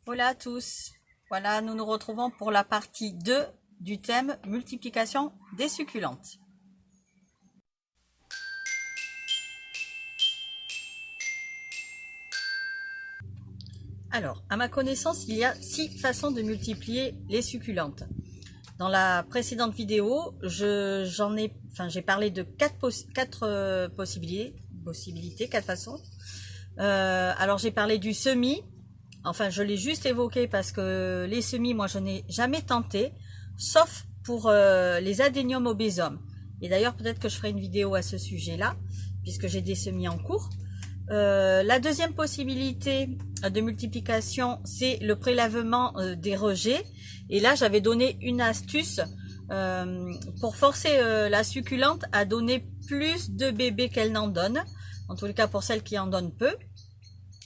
Hola à tous. Voilà, nous nous retrouvons pour la partie 2 du thème multiplication des succulentes. Alors, à ma connaissance, il y a 6 façons de multiplier les succulentes. Dans la précédente vidéo, j'ai parlé de 4 possibilités, 4 façons. Alors j'ai parlé du semis. Enfin, je l'ai juste évoqué parce que les semis, moi, je n'ai jamais tenté, sauf pour les adénium obésum. Et d'ailleurs, peut-être que je ferai une vidéo à ce sujet-là, puisque j'ai des semis en cours. La deuxième possibilité de multiplication, c'est le prélèvement des rejets. Et là, j'avais donné une astuce pour forcer la succulente à donner plus de bébés qu'elle n'en donne. En tout cas, pour celles qui en donnent peu.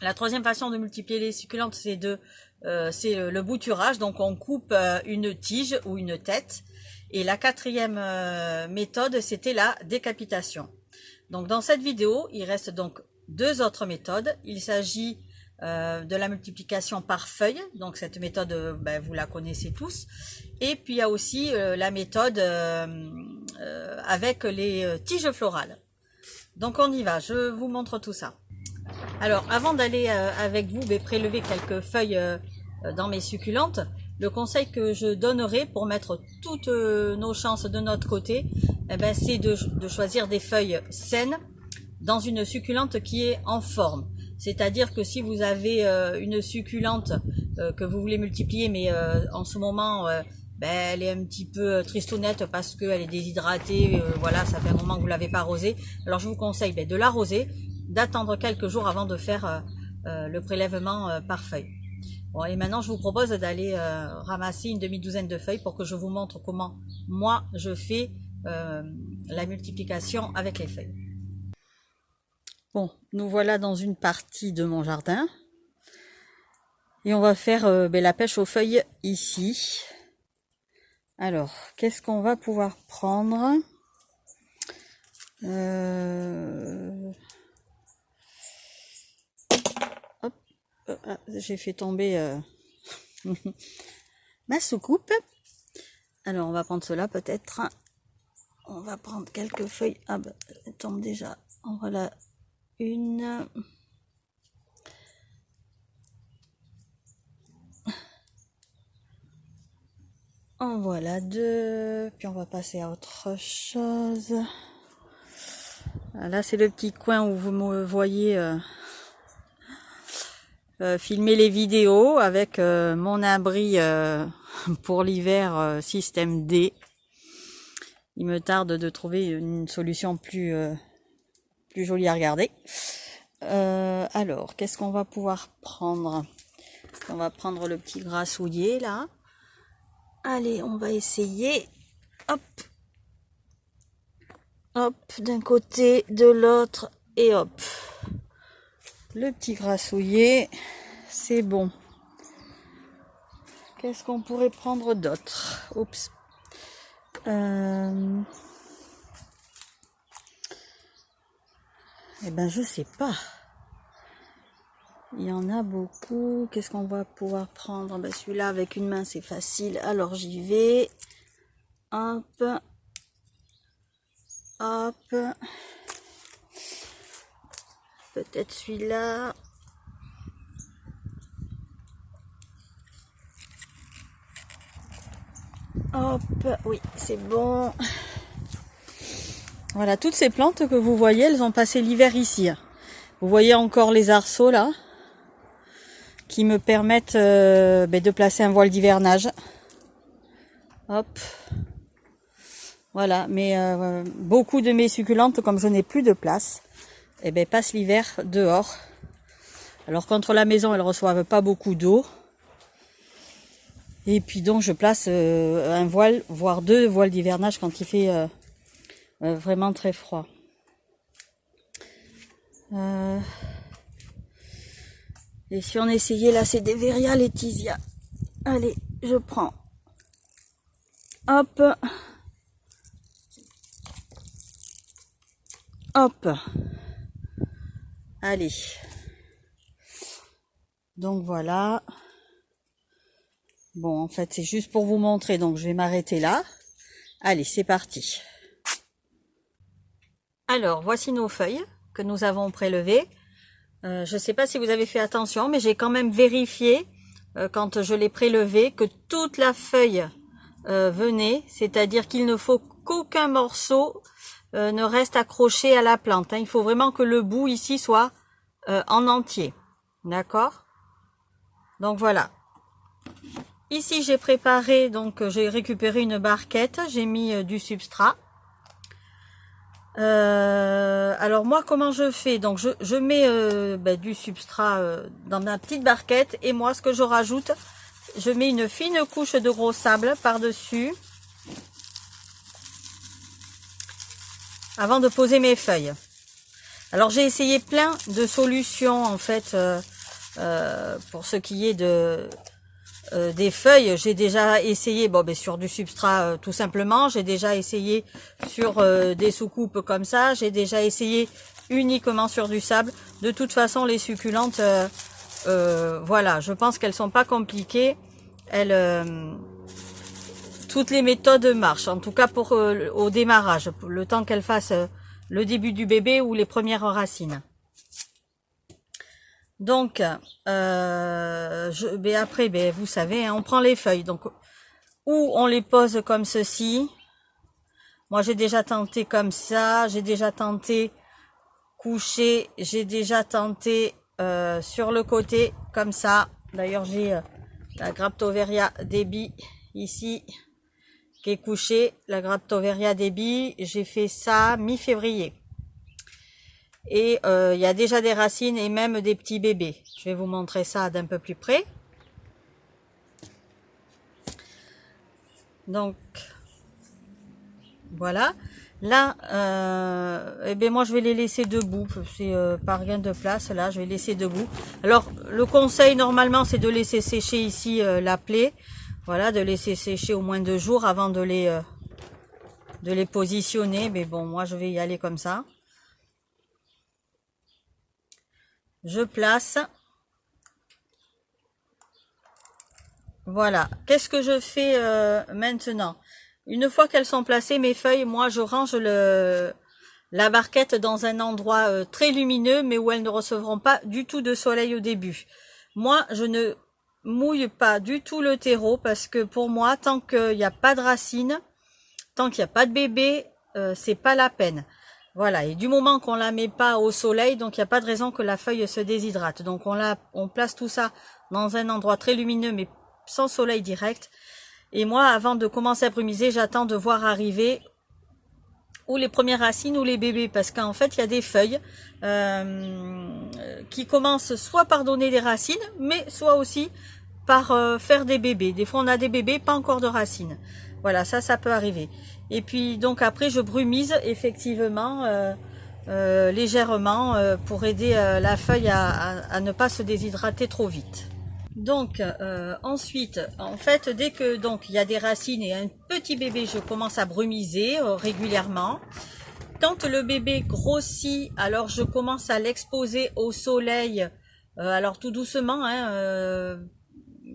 La troisième façon de multiplier les succulentes, c'est le bouturage. Donc, on coupe une tige ou une tête. Et la quatrième méthode, c'était la décapitation. Donc, dans cette vidéo, il reste donc 2 autres méthodes. Il s'agit de la multiplication par feuille. Donc, cette méthode, vous la connaissez tous. Et puis, il y a aussi la méthode avec les tiges florales. Donc, on y va. Je vous montre tout ça. Alors, avant d'aller avec vous prélever quelques feuilles dans mes succulentes, le conseil que je donnerai pour mettre toutes nos chances de notre côté, c'est de choisir des feuilles saines dans une succulente qui est en forme. C'est-à-dire que si vous avez une succulente que vous voulez multiplier, mais en ce moment, elle est un petit peu tristounette parce qu'elle est déshydratée, voilà, ça fait un moment que vous l'avez pas arrosée. Alors je vous conseille de l'arroser, d'attendre quelques jours avant de faire le prélèvement par feuille. Bon, et maintenant je vous propose d'aller ramasser une demi-douzaine de feuilles pour que je vous montre comment moi je fais la multiplication avec les feuilles. Bon, nous voilà dans une partie de mon jardin et on va faire la pêche aux feuilles ici. Alors, qu'est-ce qu'on va pouvoir prendre? Hop, j'ai fait tomber ma soucoupe. Alors, on va prendre cela peut-être. On va prendre quelques feuilles. Ah bah, elle tombe déjà. En voilà une. En voilà 2. Puis on va passer à autre chose. Là, c'est le petit coin où vous me voyez filmer les vidéos avec mon abri pour l'hiver système D. Il me tarde de trouver une solution plus jolie à regarder. Alors, qu'est-ce qu'on va pouvoir prendre? On va prendre le petit grassouillet là. Allez, on va essayer. Hop. Hop, d'un côté, de l'autre, et hop. Le petit grassouillet, c'est bon. Qu'est-ce qu'on pourrait prendre d'autre? Oups. Je sais pas. Il y en a beaucoup. Qu'est-ce qu'on va pouvoir prendre? Celui-là, avec une main, c'est facile. Alors, j'y vais. Hop. Hop. Peut-être celui-là. Hop. Oui, c'est bon. Voilà, toutes ces plantes que vous voyez, elles ont passé l'hiver ici. Vous voyez encore les arceaux là, qui me permettent de placer un voile d'hivernage. Hop. Voilà, mais beaucoup de mes succulentes, comme je n'ai plus de place, passent l'hiver dehors. Alors contre la maison, elles reçoivent pas beaucoup d'eau. Et puis donc je place un voile, voire 2 voiles d'hivernage quand il fait vraiment très froid. Et si on essayait là, c'est des Veria Laetitia. Allez, je prends. Hop. Hop. Allez. Donc voilà. Bon, en fait, c'est juste pour vous montrer, donc je vais m'arrêter là. Allez, c'est parti. Alors, voici nos feuilles que nous avons prélevées. Je ne sais pas si vous avez fait attention, mais j'ai quand même vérifié, quand je l'ai prélevée, que toute la feuille venait, c'est-à-dire qu'il ne faut qu'aucun morceau ne reste accroché à la plante. Hein. Il faut vraiment que le bout ici soit en entier. D'accord? Donc voilà. Ici j'ai préparé, donc j'ai récupéré une barquette, j'ai mis du substrat. Alors moi comment je fais? Donc je mets du substrat dans ma petite barquette, et moi ce que je rajoute, je mets une fine couche de gros sable par-dessus avant de poser mes feuilles. Alors j'ai essayé plein de solutions en fait pour ce qui est des feuilles. J'ai déjà essayé sur du substrat tout simplement, j'ai déjà essayé sur des soucoupes comme ça, j'ai déjà essayé uniquement sur du sable. De toute façon les succulentes, voilà, je pense qu'elles sont pas compliquées, toutes les méthodes marchent, en tout cas pour au démarrage, pour le temps qu'elles fassent le début du bébé ou les premières racines. Donc, après, vous savez, hein, on prend les feuilles, donc ou on les pose comme ceci. Moi, j'ai déjà tenté comme ça, j'ai déjà tenté couché, j'ai déjà tenté sur le côté comme ça. D'ailleurs, j'ai la Graptoveria Debi ici qui est couchée, la Graptoveria Debi. J'ai fait ça mi-février. Et il y a déjà des racines et même des petits bébés. Je vais vous montrer ça d'un peu plus près. Donc, voilà. Là, moi je vais les laisser debout. C'est par gain de place, là, je vais laisser debout. Alors, le conseil normalement, c'est de laisser sécher ici la plaie. Voilà, de laisser sécher au moins 2 jours avant de les positionner. Mais bon, moi je vais y aller comme ça. Je place. Voilà. Qu'est-ce que je fais maintenant? Une fois qu'elles sont placées, mes feuilles, moi je range la barquette dans un endroit très lumineux, mais où elles ne recevront pas du tout de soleil au début. Moi, je ne mouille pas du tout le terreau, parce que pour moi, tant qu'il n'y a pas de racines, tant qu'il n'y a pas de bébé, c'est pas la peine. Voilà, et du moment qu'on la met pas au soleil, donc il n'y a pas de raison que la feuille se déshydrate. Donc on place tout ça dans un endroit très lumineux, mais sans soleil direct. Et moi, avant de commencer à brumiser, j'attends de voir arriver ou les premières racines ou les bébés, parce qu'en fait, il y a des feuilles qui commencent soit par donner des racines, mais soit aussi par faire des bébés. Des fois, on a des bébés, pas encore de racines. Voilà, ça peut arriver. Et puis, donc après, je brumise effectivement légèrement pour aider la feuille à ne pas se déshydrater trop vite. Donc ensuite, en fait, dès que donc il y a des racines et un petit bébé, je commence à brumiser régulièrement. Quand le bébé grossit, alors je commence à l'exposer au soleil, alors tout doucement, hein,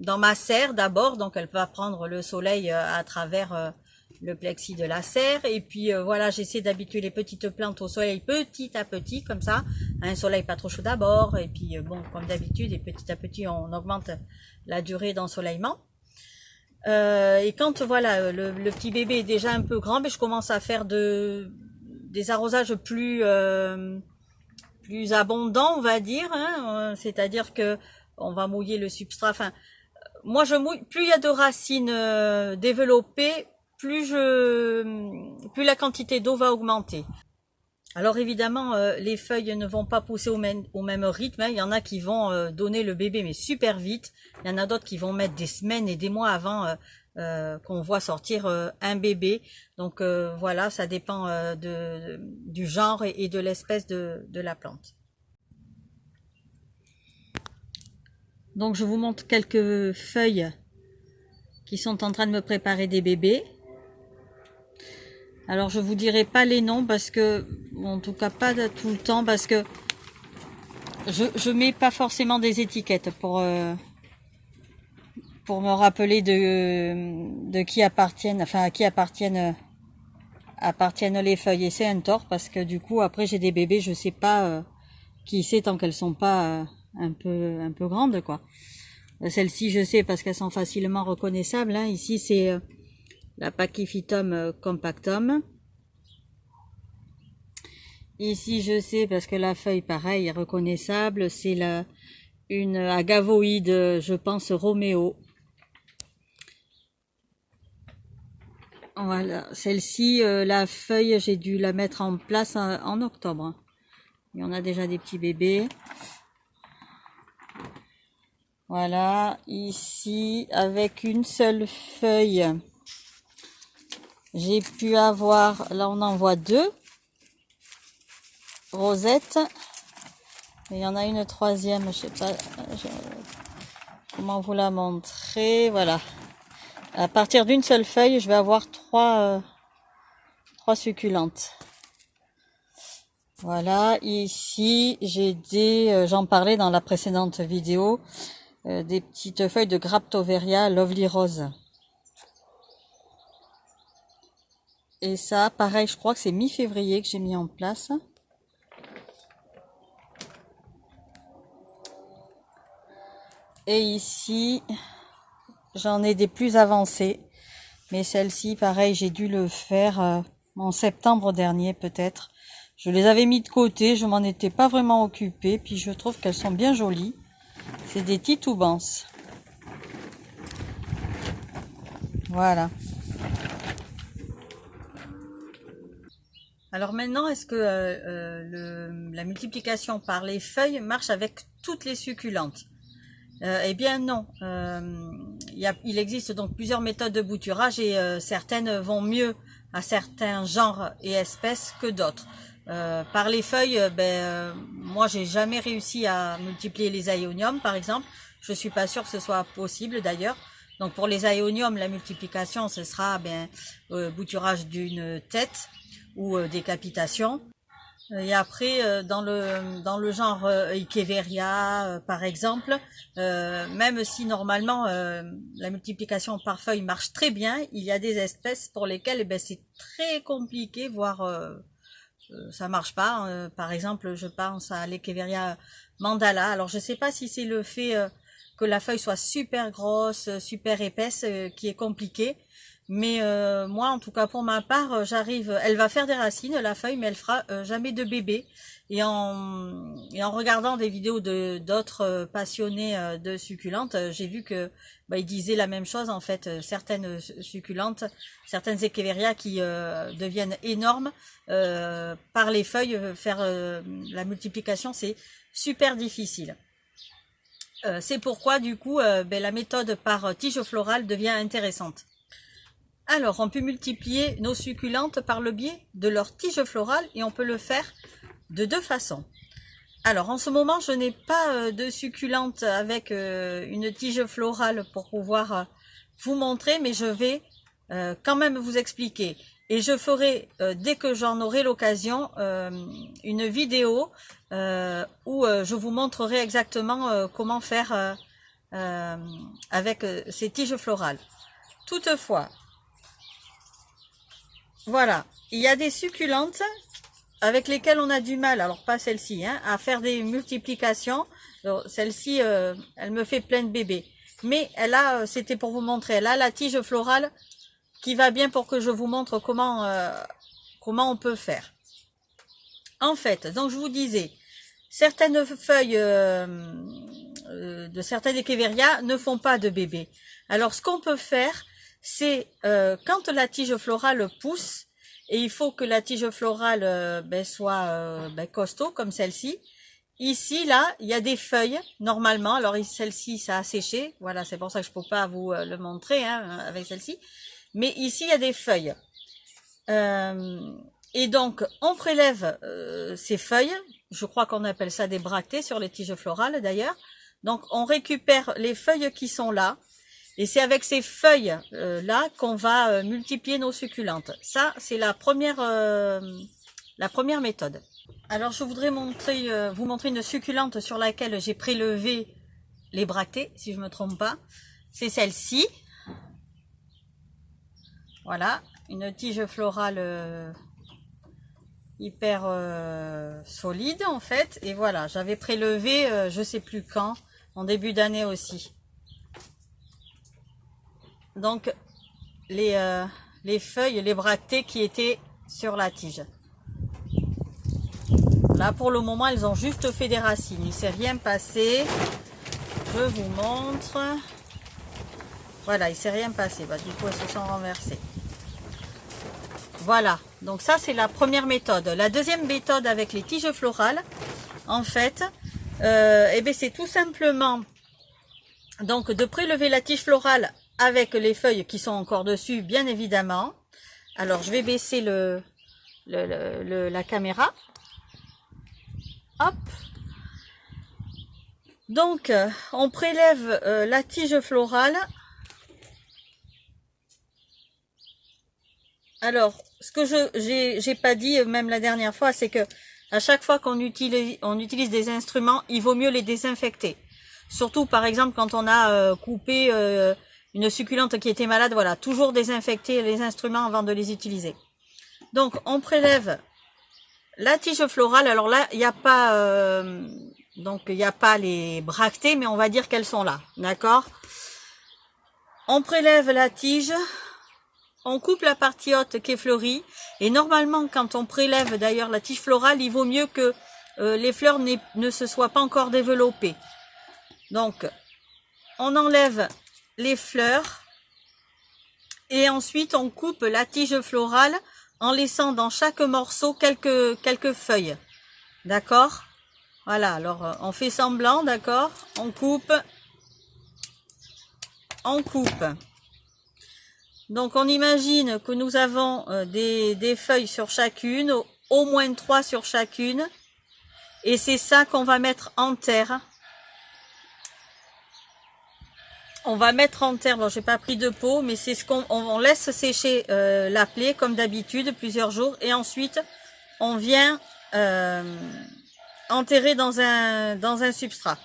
dans ma serre d'abord, donc elle va prendre le soleil à travers le plexi de la serre, et puis voilà, j'essaie d'habituer les petites plantes au soleil petit à petit, comme ça, un soleil pas trop chaud d'abord, et puis bon, comme d'habitude, et petit à petit on augmente la durée d'ensoleillement. Et quand voilà, le petit bébé est déjà un peu grand, mais je commence à faire des arrosages plus abondants, on va dire, hein, c'est-à-dire que on va mouiller le substrat. Enfin, moi je mouille, plus il y a de racines développées, plus la quantité d'eau va augmenter. Alors évidemment, les feuilles ne vont pas pousser au même rythme, hein. Il y en a qui vont donner le bébé mais super vite. Il y en a d'autres qui vont mettre des semaines et des mois avant qu'on voit sortir un bébé. Donc voilà, ça dépend du genre et de l'espèce de la plante. Donc je vous montre quelques feuilles qui sont en train de me préparer des bébés. Alors je vous dirai pas les noms parce que, en tout cas pas de tout le temps, parce que je mets pas forcément des étiquettes pour pour me rappeler de qui appartiennent, enfin à qui appartiennent les feuilles. Et c'est un tort parce que du coup après j'ai des bébés, je sais pas qui c'est tant qu'elles sont pas un peu grandes quoi. Celles-ci je sais parce qu'elles sont facilement reconnaissables. Hein. Ici c'est la Pachyphytum compactum. Ici je sais parce que la feuille pareil est reconnaissable. C'est une agavoïde, je pense Roméo. Voilà, celle-ci, la feuille, j'ai dû la mettre en place en octobre. Il y en a déjà des petits bébés. Voilà, ici, avec une seule feuille, j'ai pu avoir, là on en voit deux rosettes. Et il y en a une troisième, je sais pas comment vous la montrer. Voilà. À partir d'une seule feuille, je vais avoir trois succulentes. Voilà, ici j'ai j'en parlais dans la précédente vidéo, des petites feuilles de Graptoveria Lovely Rose. Et ça, pareil, je crois que c'est mi-février que j'ai mis en place. Et ici, j'en ai des plus avancées. Mais celle-ci, pareil, j'ai dû le faire en septembre dernier peut-être. Je les avais mis de côté, je m'en étais pas vraiment occupée. Puis je trouve qu'elles sont bien jolies. C'est des titoubances. Voilà. Alors maintenant, est-ce que la multiplication par les feuilles marche avec toutes les succulentes? Eh bien non. Il existe donc plusieurs méthodes de bouturage et certaines vont mieux à certains genres et espèces que d'autres. Par les feuilles, moi j'ai jamais réussi à multiplier les aéoniums par exemple. Je suis pas sûre que ce soit possible d'ailleurs. Donc pour les aéoniums, la multiplication ce sera bouturage d'une tête ou décapitation. Et après, dans le genre Echeveria, par exemple, même si normalement la multiplication par feuille marche très bien, il y a des espèces pour lesquelles c'est très compliqué, voire ça marche pas. Par exemple, je pense à l'Echeveria mandala. Alors je sais pas si c'est le fait que la feuille soit super grosse, super épaisse, qui est compliqué. Mais moi, en tout cas pour ma part, j'arrive. Elle va faire des racines, la feuille, mais elle fera jamais de bébé. Et en regardant des vidéos de d'autres passionnés de succulentes, j'ai vu que ils disaient la même chose en fait. Certaines succulentes, certaines Echeveria qui deviennent énormes par les feuilles, faire la multiplication, c'est super difficile. C'est pourquoi du coup, la méthode par tige florale devient intéressante. Alors, on peut multiplier nos succulentes par le biais de leur tige florale et on peut le faire de deux façons. Alors, en ce moment, je n'ai pas de succulente avec une tige florale pour pouvoir vous montrer, mais je vais quand même vous expliquer. Et je ferai, dès que j'en aurai l'occasion, une vidéo où je vous montrerai exactement comment faire avec ces tiges florales. Toutefois, voilà, il y a des succulentes avec lesquelles on a du mal, alors pas celle-ci, hein, à faire des multiplications. Celle-ci, elle me fait plein de bébés. Mais elle a, c'était pour vous montrer, elle a la tige florale qui va bien pour que je vous montre comment on peut faire. En fait, donc je vous disais, certaines feuilles de certaines Echeveria ne font pas de bébés. Alors ce qu'on peut faire, c'est quand la tige florale pousse, et il faut que la tige florale soit costaud comme celle-ci. Ici, là, il y a des feuilles, normalement. Alors celle-ci, ça a séché. Voilà, c'est pour ça que je ne peux pas vous le montrer hein, avec celle-ci. Mais ici, il y a des feuilles. Et donc, on prélève ces feuilles. Je crois qu'on appelle ça des bractées sur les tiges florales d'ailleurs. Donc, on récupère les feuilles qui sont là. Et c'est avec ces feuilles là qu'on va multiplier nos succulentes. Ça, c'est la première méthode. Alors, je voudrais vous montrer une succulente sur laquelle j'ai prélevé les bractées, si je me trompe pas. c'est celle-ci. Voilà, une tige florale hyper solide en fait. Et voilà, j'avais prélevé, je sais plus quand, en début d'année aussi. Donc, les feuilles, les bractées qui étaient sur la tige. Là, pour le moment, elles ont juste fait des racines. Il ne s'est rien passé. Je vous montre. Voilà, il ne s'est rien passé. Bah, du coup, elles se sont renversées. Voilà. Donc ça, c'est la première méthode. La deuxième méthode avec les tiges florales, en fait, eh bien, c'est tout simplement donc de prélever la tige florale avec les feuilles qui sont encore dessus, bien évidemment. Alors, je vais baisser la caméra. Hop. Donc, on prélève la tige florale. Alors, ce que j'ai pas dit, même la dernière fois, c'est que à chaque fois qu'on utilise des instruments, il vaut mieux les désinfecter. Surtout, par exemple, quand on a coupé une succulente qui était malade, voilà, toujours désinfecter les instruments avant de les utiliser. Donc, on prélève la tige florale. Alors là, il n'y a pas donc il n'y a pas les bractées, mais on va dire qu'elles sont là, d'accord? On prélève la tige, on coupe la partie haute qui est fleurie, et normalement, quand on prélève d'ailleurs la tige florale, il vaut mieux que les fleurs ne se soient pas encore développées. Donc, on enlève les fleurs, et ensuite on coupe la tige florale en laissant dans chaque morceau quelques feuilles. D'accord? Voilà, alors on fait semblant, d'accord? On coupe. On coupe. Donc on imagine que nous avons des feuilles sur chacune, au moins 3 sur chacune. Et c'est ça qu'on va mettre en terre. On va mettre en terre, bon j'ai pas pris de pot, mais c'est ce qu'on laisse sécher la plaie comme d'habitude plusieurs jours. Et ensuite on vient enterrer dans un substrat.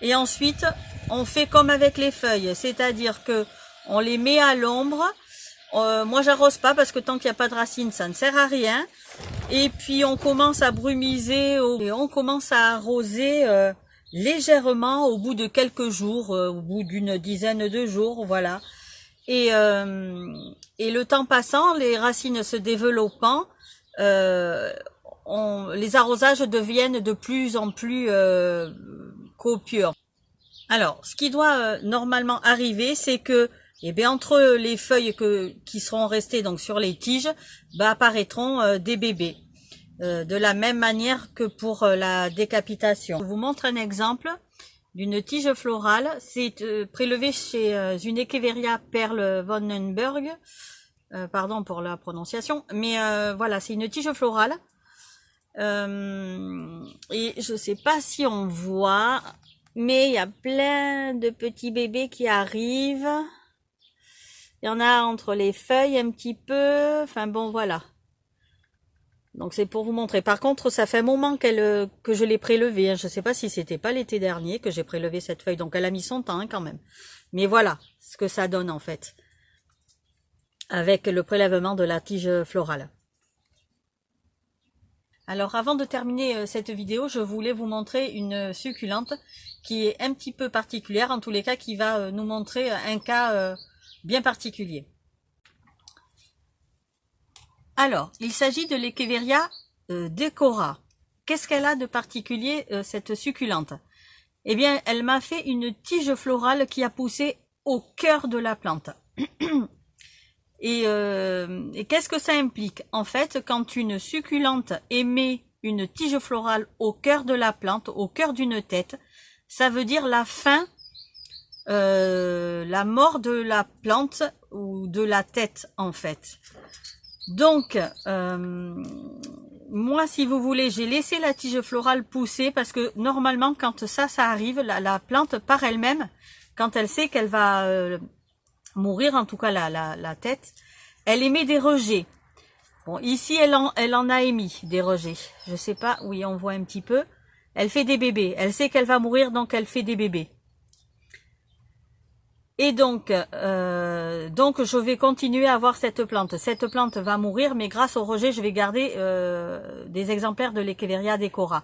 Et ensuite on fait comme avec les feuilles, c'est-à-dire que on les met à l'ombre. Moi j'arrose pas parce que tant qu'il n'y a pas de racines ça ne sert à rien. Et puis on commence à brumiser et on commence à arroser légèrement au bout de quelques jours, au bout d'une dizaine de jours, voilà. Et le temps passant, les racines se développant, les arrosages deviennent de plus en plus copieux. Alors, ce qui doit normalement arriver, c'est que entre les feuilles qui seront restées donc sur les tiges, apparaîtront des bébés. De la même manière que pour la décapitation. Je vous montre un exemple d'une tige florale. C'est prélevé chez une Echeveria Perle Vonenberg. Pardon pour la prononciation. Mais voilà, c'est une tige florale. Et je sais pas si on voit, mais il y a plein de petits bébés qui arrivent. Il y en a entre les feuilles un petit peu. Enfin bon, voilà. Donc c'est pour vous montrer. Par contre, ça fait un moment que je l'ai prélevée. Hein. Je ne sais pas si c'était pas l'été dernier que j'ai prélevé cette feuille. Donc elle a mis son temps quand même. Mais voilà ce que ça donne en fait. Avec le prélèvement de la tige florale. Alors avant de terminer cette vidéo, je voulais vous montrer une succulente qui est un petit peu particulière. En tous les cas, qui va nous montrer un cas bien particulier. Alors, il s'agit de l'Echeveria decora. Qu'est-ce qu'elle a de particulier, cette succulente? Eh bien, elle m'a fait une tige florale qui a poussé au cœur de la plante. Et qu'est-ce que ça implique? En fait, quand une succulente émet une tige florale au cœur de la plante, au cœur d'une tête, ça veut dire la fin, la mort de la plante ou de la tête, en fait. Donc, moi, si vous voulez, j'ai laissé la tige florale pousser parce que normalement, quand ça arrive, la plante par elle-même, quand elle sait qu'elle va mourir, en tout cas la tête, elle émet des rejets. Bon, ici, elle en a émis des rejets. Je sais pas, oui, on voit un petit peu. Elle fait des bébés. Elle sait qu'elle va mourir, donc elle fait des bébés. Et donc je vais continuer à avoir cette plante. Cette plante va mourir, mais grâce au rejet, je vais garder des exemplaires de l'Echeveria decora.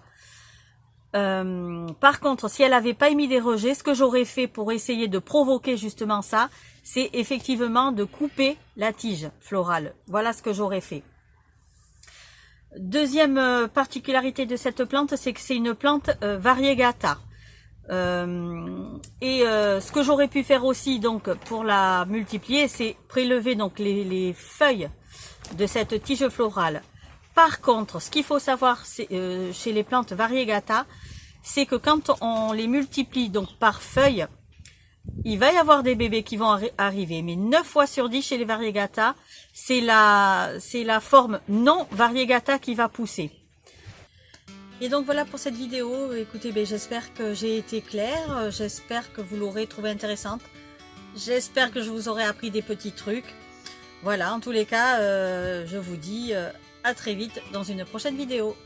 Par contre, si elle n'avait pas émis des rejets, ce que j'aurais fait pour essayer de provoquer justement ça, c'est effectivement de couper la tige florale. Voilà ce que j'aurais fait. Deuxième particularité de cette plante, c'est que c'est une plante variegata. Ce que j'aurais pu faire aussi donc pour la multiplier, c'est prélever donc les feuilles de cette tige florale. Par contre, ce qu'il faut savoir chez les plantes variegata, c'est que quand on les multiplie donc par feuilles, il va y avoir des bébés qui vont arriver, mais 9 fois sur 10 chez les variegata, c'est la forme non variegata qui va pousser. Et donc voilà pour cette vidéo. Écoutez, j'espère que j'ai été claire, j'espère que vous l'aurez trouvée intéressante, j'espère que je vous aurai appris des petits trucs. Voilà, en tous les cas, je vous dis à très vite dans une prochaine vidéo.